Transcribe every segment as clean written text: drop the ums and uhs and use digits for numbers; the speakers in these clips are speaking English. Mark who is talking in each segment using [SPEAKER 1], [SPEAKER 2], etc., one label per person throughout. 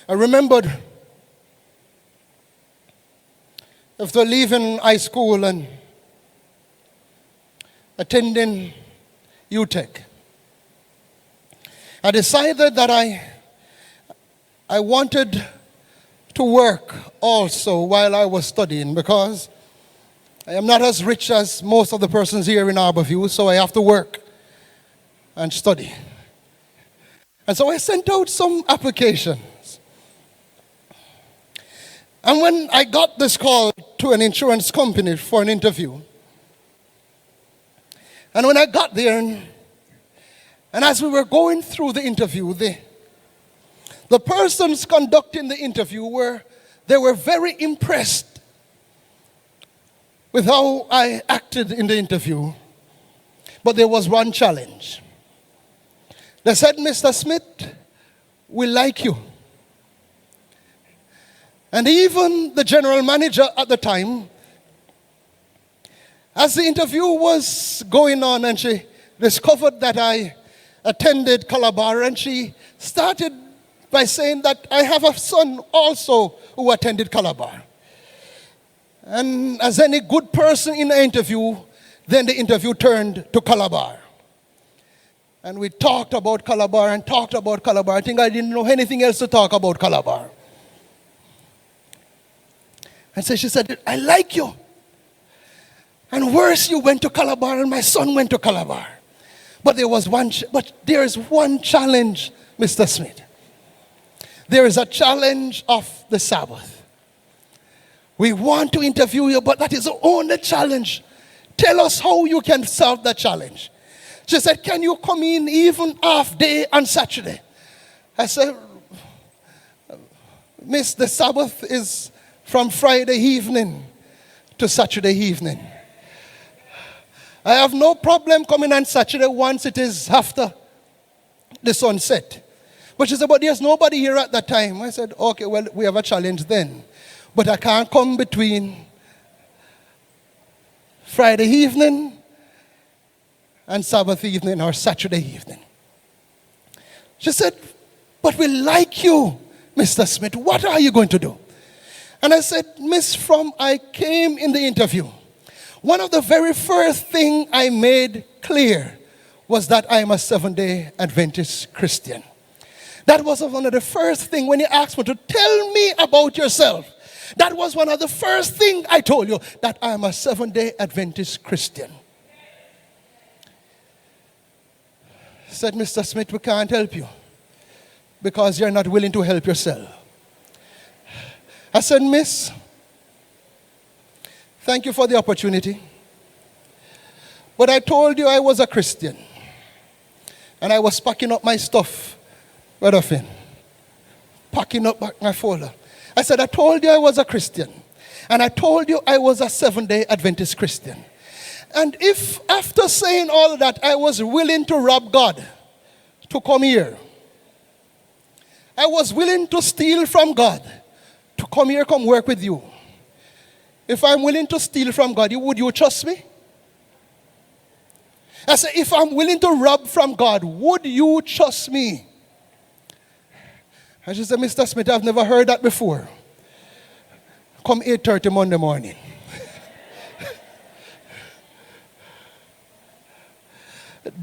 [SPEAKER 1] I remembered after leaving high school and attending UTech, I decided that I wanted to work also while I was studying, because I am not as rich as most of the persons here in Harborview, so I have to work and study. And so I sent out some applications. And when I got this call to an insurance company for an interview, and when I got there, and as we were going through the interview, the persons conducting the interview were very impressed with how I acted in the interview. But there was one challenge. They said, "Mr. Smith, we like you." And even the general manager at the time, as the interview was going on and she discovered that I attended Calabar, and she started by saying that I have a son also who attended Calabar. And as any good person in the interview, then the interview turned to Calabar. And we talked about Calabar and talked about Calabar. I think I didn't know anything else to talk about Calabar. And so she said, "I like you. And worse, you went to Calabar and my son went to Calabar. But there is one challenge, Mr. Smith. There is a challenge of the Sabbath. We want to interview you, but that is the only challenge. Tell us how you can solve that challenge." She said, "Can you come in even half day on Saturday?" I said, "Miss, the Sabbath is from Friday evening to Saturday evening. I have no problem coming on Saturday once it is after the sunset." But she said, "But there's nobody here at that time." I said, "Okay, well, we have a challenge then. But I can't come between Friday evening and Sabbath evening or Saturday evening." She said, "But we like you, Mr. Smith. What are you going to do?" And I said, "Miss, from I came in the interview, one of the very first thing I made clear was that I am a Seventh-day Adventist Christian. That was one of the first things when you asked me to tell me about yourself. That was one of the first things I told you, that I am a Seventh-day Adventist Christian." Said, "Mr. Smith, we can't help you because you're not willing to help yourself." I said, "Miss, thank you for the opportunity. But I told you I was a Christian. And I was packing up my stuff, Brother Finn. Packing up my folder. I said, I told you I was a Christian. And I told you I was a Seventh-day Adventist Christian. And if after saying all that I was willing to rob God to come here, I was willing to steal from God to come here, come work with you. If I'm willing to steal from God, would you trust me? I said, if I'm willing to rob from God, would you trust me? And she said, Mr. Smith, I've never heard that before. Come 8:30 Monday morning.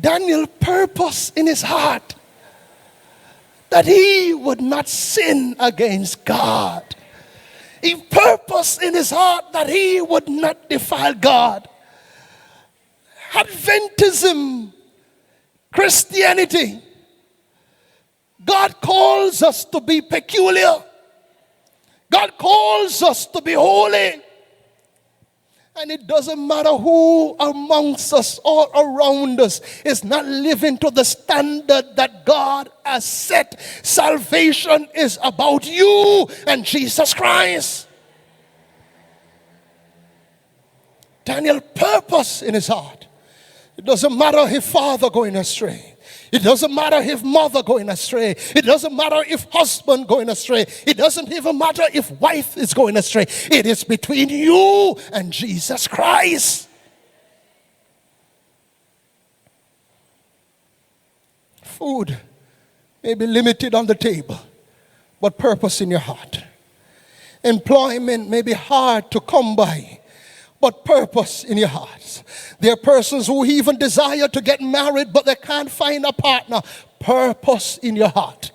[SPEAKER 1] Daniel purposed in his heart that he would not sin against God. He purposed in his heart that he would not defile God. Adventism, Christianity, God calls us to be peculiar. God calls us to be holy. And it doesn't matter who amongst us or around us is not living to the standard that God has set. Salvation is about you and Jesus Christ. Daniel purposed in his heart. It doesn't matter if father going astray. It doesn't matter if mother going astray. It doesn't matter if husband going astray. It doesn't even matter if wife is going astray. It is between you and Jesus Christ. Food may be limited on the table, but purpose in your heart. Employment may be hard to come by, but purpose in your hearts. There are persons who even desire to get married, but they can't find a partner. Purpose in your heart.